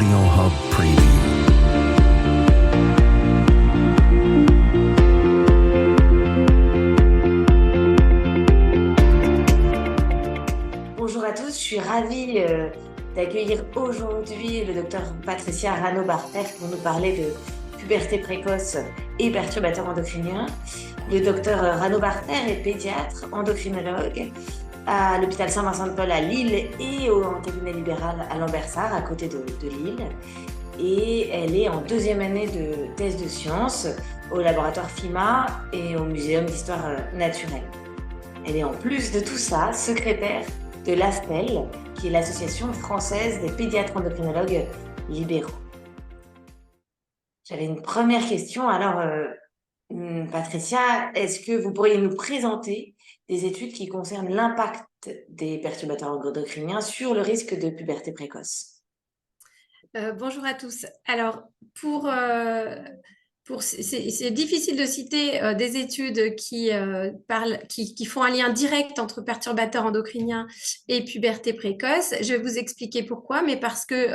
Audio Hub Preview. Bonjour à tous, je suis ravie d'accueillir aujourd'hui le docteur Patricia Rano-Barter pour nous parler de puberté précoce et perturbateurs endocriniens. Le docteur Rano-Barter est pédiatre, endocrinologue à l'hôpital Saint-Vincent-de-Paul à Lille et au cabinet libéral à Lambersart, à côté de Lille. Et elle est en deuxième année de thèse de sciences au laboratoire FIMA et au Muséum d'histoire naturelle. Elle est en plus de tout ça secrétaire de l'AFPEL, qui est l'Association française des pédiatres endocrinologues libéraux. J'avais une première question. Alors, Patricia, est-ce que vous pourriez nous présenter des études qui concernent l'impact des perturbateurs endocriniens sur le risque de puberté précoce? Bonjour à tous. Alors, c'est difficile de citer des études qui font un lien direct entre perturbateurs endocriniens et puberté précoce. Je vais vous expliquer pourquoi, mais parce que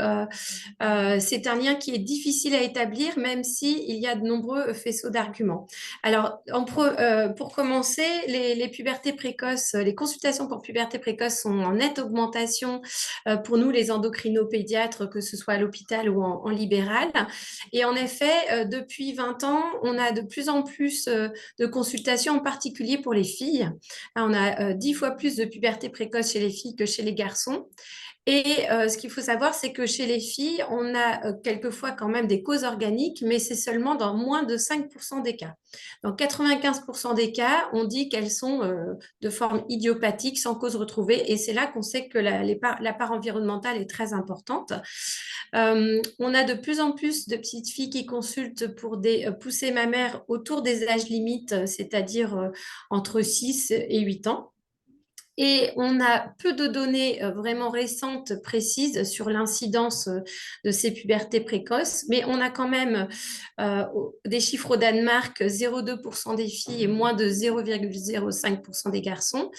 c'est un lien qui est difficile à établir, même s'il y a de nombreux faisceaux d'arguments. Alors, pour commencer, les pubertés précoces, les consultations pour puberté précoce sont en nette augmentation pour nous, les endocrinopédiatres, que ce soit à l'hôpital ou en libéral. Et en effet, depuis 20 ans, on a de plus en plus de consultations, en particulier pour les filles. On a 10 fois plus de puberté précoce chez les filles que chez les garçons. Et ce qu'il faut savoir, c'est que chez les filles, on a quelquefois quand même des causes organiques, mais c'est seulement dans moins de 5% des cas. Dans 95% des cas, on dit qu'elles sont de forme idiopathique, sans cause retrouvée, et c'est là qu'on sait que la part environnementale est très importante. On a de plus en plus de petites filles qui consultent pour des poussées mammaires autour des âges limites, c'est-à-dire entre 6 et 8 ans. Et on a peu de données vraiment récentes, précises sur l'incidence de ces pubertés précoces, mais on a quand même des chiffres au Danemark, 0,2% des filles et moins de 0,05% des garçons.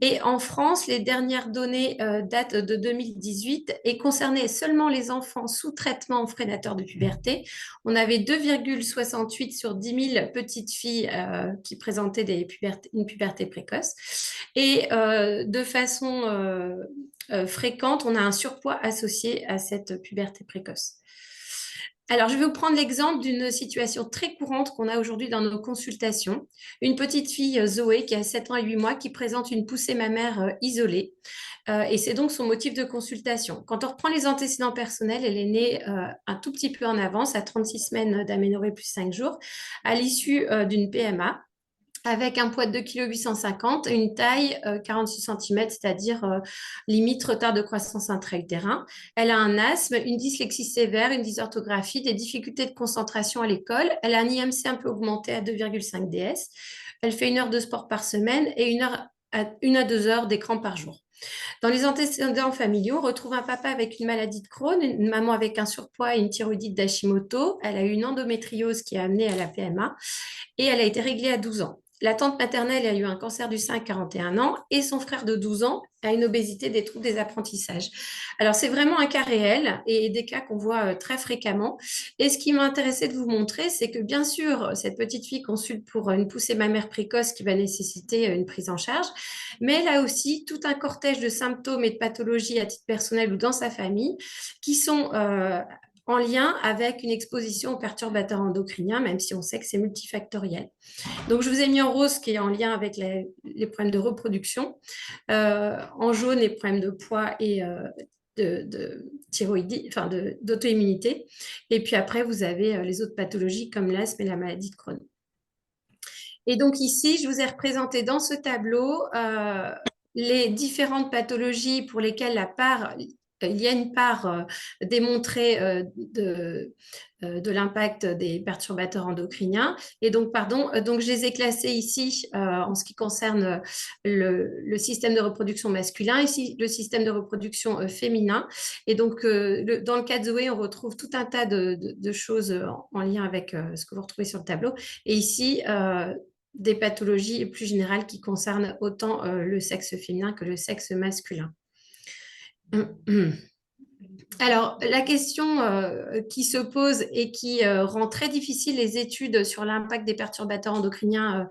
Et en France, les dernières données datent de 2018 et concernaient seulement les enfants sous traitement freinateur de puberté. On avait 2,68 sur 10 000 petites filles qui présentaient une puberté précoce. Et de façon fréquente, on a un surpoids associé à cette puberté précoce. Alors, je vais vous prendre l'exemple d'une situation très courante qu'on a aujourd'hui dans nos consultations. Une petite fille, Zoé, qui a 7 ans et 8 mois, qui présente une poussée mammaire isolée. Et c'est donc son motif de consultation. Quand on reprend les antécédents personnels, elle est née un tout petit peu en avance, à 36 semaines d'aménorrhée plus 5 jours, à l'issue d'une PMA, avec un poids de 2,850 kg et une taille 46 cm, c'est-à-dire limite retard de croissance intra-utérin. Elle a un asthme, une dyslexie sévère, une dysorthographie, des difficultés de concentration à l'école. Elle a un IMC un peu augmenté à 2,5 DS. Elle fait 1 heure de sport par semaine et 1 à 2 heures d'écran par jour. Dans les antécédents familiaux, on retrouve un papa avec une maladie de Crohn, une maman avec un surpoids et une thyroïdite d'Hashimoto. Elle a eu une endométriose qui a amené à la PMA et elle a été réglée à 12 ans. La tante maternelle a eu un cancer du sein à 41 ans et son frère de 12 ans a une obésité, des troubles des apprentissages. Alors, c'est vraiment un cas réel et des cas qu'on voit très fréquemment. Et ce qui m'a intéressé de vous montrer, c'est que bien sûr, cette petite fille consulte pour une poussée mammaire précoce qui va nécessiter une prise en charge, mais elle a aussi tout un cortège de symptômes et de pathologies à titre personnel ou dans sa famille qui sont en lien avec une exposition aux perturbateurs endocriniens, même si on sait que c'est multifactoriel. Donc, je vous ai mis en rose ce qui est en lien avec les problèmes de reproduction, en jaune les problèmes de poids et de thyroïdie, enfin d'auto-immunité. Et puis après, vous avez les autres pathologies comme l'asthme et la maladie de Crohn. Et donc ici, je vous ai représenté dans ce tableau les différentes pathologies pour lesquelles il y a une part démontrée de l'impact des perturbateurs endocriniens. Et donc, donc je les ai classés ici en ce qui concerne le système de reproduction masculin, ici le système de reproduction féminin. Et donc, dans le cas de Zoé, on retrouve tout un tas de choses en lien avec ce que vous retrouvez sur le tableau. Et ici, des pathologies plus générales qui concernent autant le sexe féminin que le sexe masculin. Alors, la question qui se pose et qui rend très difficile les études sur l'impact des perturbateurs endocriniens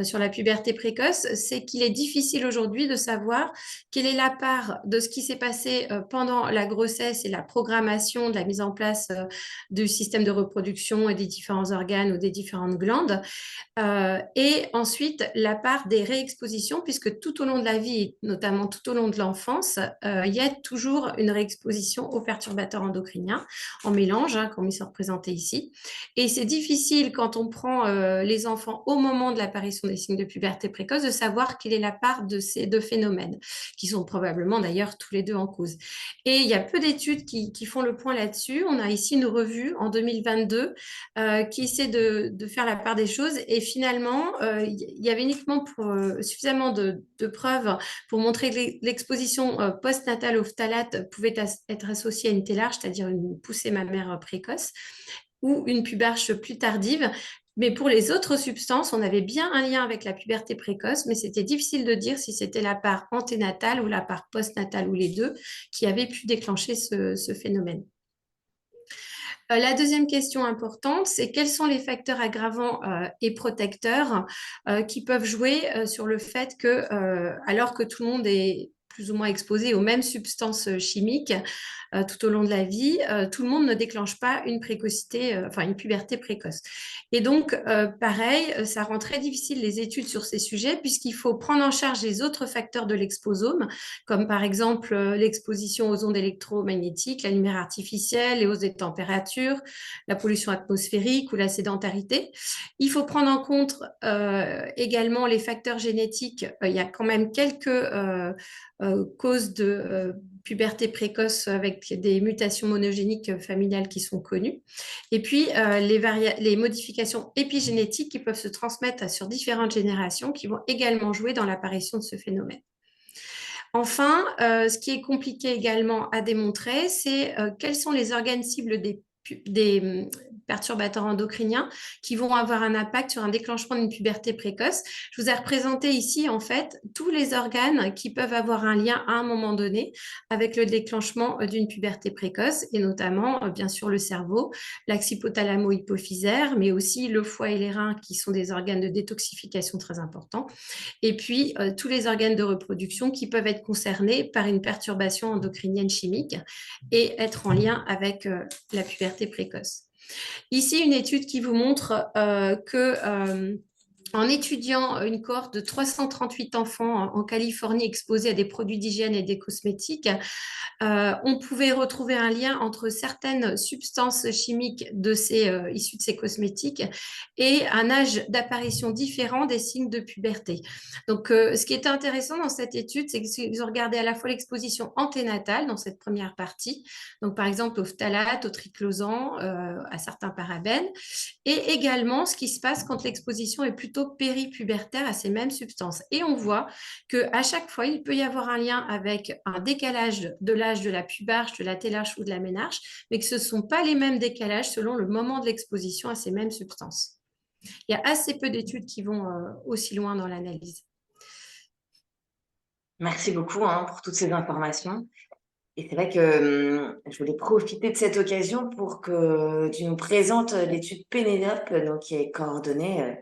sur la puberté précoce, c'est qu'il est difficile aujourd'hui de savoir quelle est la part de ce qui s'est passé pendant la grossesse et la programmation de la mise en place du système de reproduction et des différents organes ou des différentes glandes. Et ensuite, la part des réexpositions, puisque tout au long de la vie, notamment tout au long de l'enfance, il y a toujours une réexposition aux perturbateurs endocriniens en mélange, hein, comme ils sont représentés ici. Et c'est difficile quand on prend les enfants au moment de l'apparition des signes de puberté précoce de savoir quelle est la part de ces deux phénomènes, qui sont probablement d'ailleurs tous les deux en cause. Et il y a peu d'études qui font le point là-dessus. On a ici une revue en 2022 qui essaie de faire la part des choses. Et finalement, il y avait uniquement suffisamment de preuves pour montrer que l'exposition postnatale au phtalate pouvait être associée à une télarge, c'est-à-dire une poussée mammaire précoce, ou une pubarche plus tardive. Mais pour les autres substances, on avait bien un lien avec la puberté précoce, mais c'était difficile de dire si c'était la part anténatale ou la part postnatale ou les deux qui avaient pu déclencher ce phénomène. La deuxième question importante, c'est quels sont les facteurs aggravants et protecteurs qui peuvent jouer sur le fait que, alors que tout le monde est plus ou moins exposé aux mêmes substances chimiques tout au long de la vie, tout le monde ne déclenche pas une précocité, enfin une puberté précoce. Et donc, pareil, ça rend très difficile les études sur ces sujets puisqu'il faut prendre en charge les autres facteurs de l'exposome, comme par exemple l'exposition aux ondes électromagnétiques, la lumière artificielle, les hausses des températures, la pollution atmosphérique ou la sédentarité. Il faut prendre en compte également les facteurs génétiques. Il y a quand même quelques causes de puberté précoce avec des mutations monogéniques familiales qui sont connues. Et puis, les modifications épigénétiques qui peuvent se transmettre sur différentes générations qui vont également jouer dans l'apparition de ce phénomène. Enfin, ce qui est compliqué également à démontrer, c'est quels sont les organes cibles des perturbateurs endocriniens qui vont avoir un impact sur un déclenchement d'une puberté précoce. Je vous ai représenté ici, en fait, tous les organes qui peuvent avoir un lien à un moment donné avec le déclenchement d'une puberté précoce, et notamment, bien sûr, le cerveau, l'axe hypothalamo-hypophysaire, mais aussi le foie et les reins, qui sont des organes de détoxification très importants, et puis tous les organes de reproduction qui peuvent être concernés par une perturbation endocrinienne chimique et être en lien avec la puberté précoce. Ici, une étude qui vous montre que en étudiant une cohorte de 338 enfants en Californie exposés à des produits d'hygiène et des cosmétiques, on pouvait retrouver un lien entre certaines substances chimiques issues de ces cosmétiques et un âge d'apparition différent des signes de puberté. Donc, ce qui était intéressant dans cette étude, c'est qu'ils ont regardé à la fois l'exposition anténatale dans cette première partie, donc par exemple au phtalate, au triclosan, à certains parabènes, et également ce qui se passe quand l'exposition est plutôt péripubertaire à ces mêmes substances. Et on voit qu'à chaque fois, il peut y avoir un lien avec un décalage de l'âge de la pubarche, de la télarche ou de la ménarche, mais que ce ne sont pas les mêmes décalages selon le moment de l'exposition à ces mêmes substances. Il y a assez peu d'études qui vont aussi loin dans l'analyse. Merci beaucoup pour toutes ces informations. Et c'est vrai que je voulais profiter de cette occasion pour que tu nous présentes l'étude Pénélope, donc, qui est coordonnée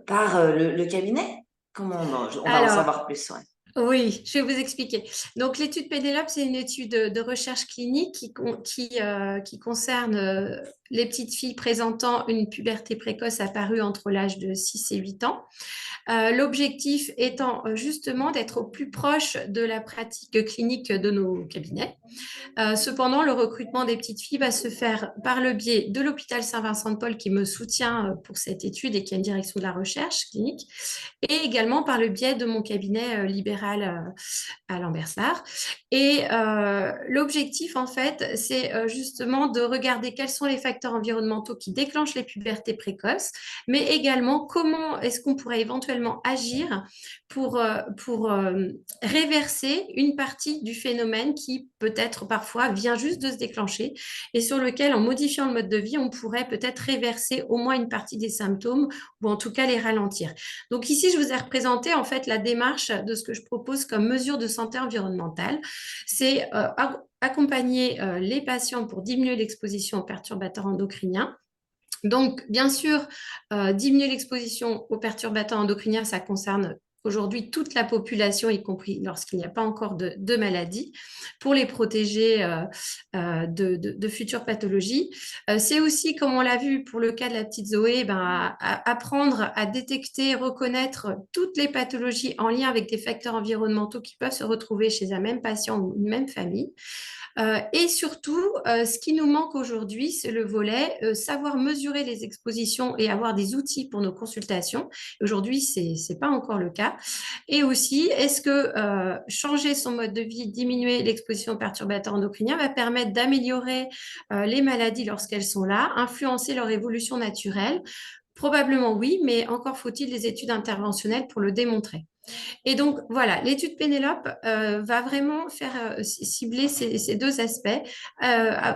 par le cabinet. Comment on va en Alors, savoir plus, ouais. oui, je vais vous expliquer. Donc, l'étude Pénélope, c'est une étude de recherche clinique qui concerne les petites filles présentant une puberté précoce apparue entre l'âge de 6 et 8 ans. L'objectif étant justement d'être au plus proche de la pratique clinique de nos cabinets. Cependant, le recrutement des petites filles va se faire par le biais de l'hôpital Saint-Vincent-de-Paul qui me soutient pour cette étude et qui a une direction de la recherche clinique, et également par le biais de mon cabinet libéral à Lambersart. Et l'objectif, en fait, c'est justement de regarder quels sont les facteurs environnementaux qui déclenchent les pubertés précoces, mais également comment est-ce qu'on pourrait éventuellement agir pour réverser une partie du phénomène qui peut-être parfois vient juste de se déclencher et sur lequel, en modifiant le mode de vie, on pourrait peut-être réverser au moins une partie des symptômes ou en tout cas les ralentir. Donc ici, je vous ai représenté en fait la démarche de ce que je propose comme mesure de santé environnementale. C'est accompagner les patients pour diminuer l'exposition aux perturbateurs endocriniens. Donc, bien sûr, diminuer l'exposition aux perturbateurs endocriniens, ça concerne aujourd'hui toute la population, y compris lorsqu'il n'y a pas encore de maladie, pour les protéger de futures pathologies. C'est aussi, comme on l'a vu pour le cas de la petite Zoé, apprendre à détecter, reconnaître toutes les pathologies en lien avec des facteurs environnementaux qui peuvent se retrouver chez un même patient ou une même famille. Et surtout, ce qui nous manque aujourd'hui, c'est le volet savoir mesurer les expositions et avoir des outils pour nos consultations. Aujourd'hui, ce n'est pas encore le cas. Et aussi, est-ce que changer son mode de vie, diminuer l'exposition aux perturbateurs endocriniens va permettre d'améliorer les maladies lorsqu'elles sont là, influencer leur évolution naturelle? Probablement oui, mais encore faut-il des études interventionnelles pour le démontrer. Et donc, voilà, l'étude Pénélope va vraiment faire cibler ces deux aspects,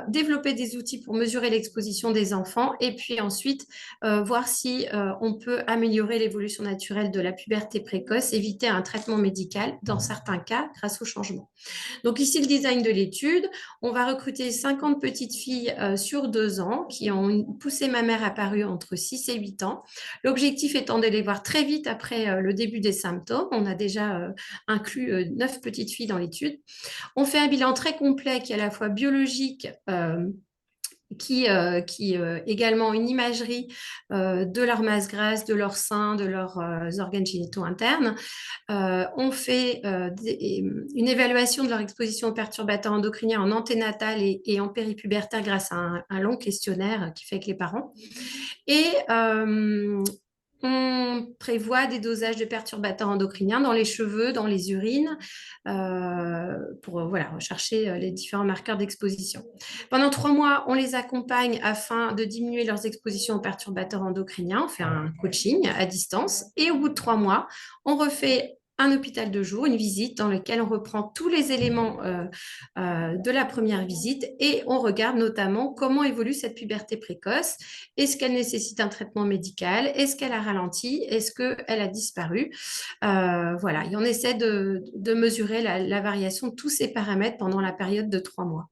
développer des outils pour mesurer l'exposition des enfants et puis ensuite voir si on peut améliorer l'évolution naturelle de la puberté précoce, éviter un traitement médical dans certains cas grâce au changement. Donc ici, le design de l'étude, on va recruter 50 petites filles sur 2 ans qui ont une poussée mammaire apparue entre 6 et 8 ans. L'objectif étant de les voir très vite après le début des symptômes. On a déjà inclus 9 petites filles dans l'étude. On fait un bilan très complet qui est à la fois biologique, qui également une imagerie de leur masse grasse, de leur sein, de leurs organes génitaux internes. On fait une évaluation de leur exposition aux perturbateurs endocriniens en anténatal et en péripubertaire grâce à un long questionnaire qui fait avec les parents. Et on prévoit des dosages de perturbateurs endocriniens dans les cheveux, dans les urines, pour rechercher les différents marqueurs d'exposition. Pendant 3 mois, on les accompagne afin de diminuer leurs expositions aux perturbateurs endocriniens. On fait un coaching à distance. Et au bout de 3 mois, on refait un hôpital de jour, une visite dans laquelle on reprend tous les éléments de la première visite et on regarde notamment comment évolue cette puberté précoce. Est-ce qu'elle nécessite un traitement médical? Est-ce qu'elle a ralenti? Est-ce qu'elle a disparu? Voilà, et on essaie de mesurer la variation de tous ces paramètres pendant la période de 3 mois.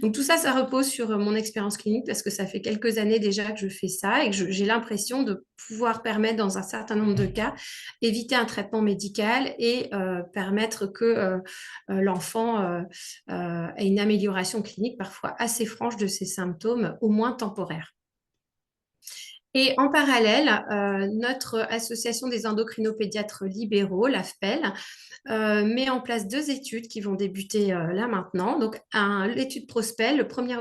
Donc tout ça, ça repose sur mon expérience clinique parce que ça fait quelques années déjà que je fais ça et que j'ai l'impression de pouvoir permettre dans un certain nombre de cas éviter un traitement médical et permettre que l'enfant ait une amélioration clinique parfois assez franche de ses symptômes, au moins temporaires. Et en parallèle, notre association des endocrinopédiatres libéraux, l'AFPEL, met en place 2 études qui vont débuter là maintenant. Donc, l'étude Prospel, le premier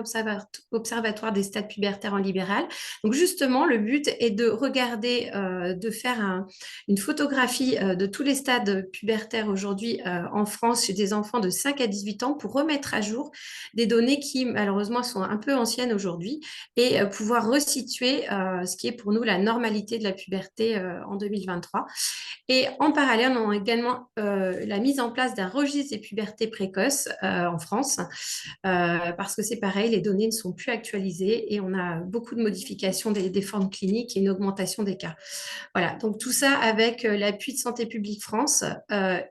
observatoire des stades pubertaires en libéral. Donc, justement, le but est de regarder, de faire une photographie de tous les stades pubertaires aujourd'hui en France chez des enfants de 5 à 18 ans pour remettre à jour des données qui, malheureusement, sont un peu anciennes aujourd'hui et pouvoir resituer ce qui est pour nous la normalité de la puberté en 2023. Et en parallèle, on a également la mise en place d'un registre des pubertés précoces en France, parce que c'est pareil, les données ne sont plus actualisées et on a beaucoup de modifications des formes cliniques et une augmentation des cas. Voilà, donc tout ça avec l'appui de Santé publique France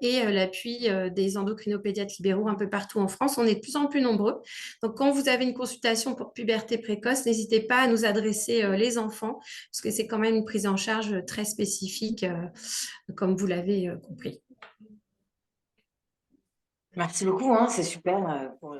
et l'appui des endocrinopédiatres libéraux un peu partout en France. On est de plus en plus nombreux. Donc quand vous avez une consultation pour puberté précoce, n'hésitez pas à nous adresser les enfants, parce que c'est quand même une prise en charge très spécifique, comme vous l'avez compris. Merci beaucoup, hein, c'est super pour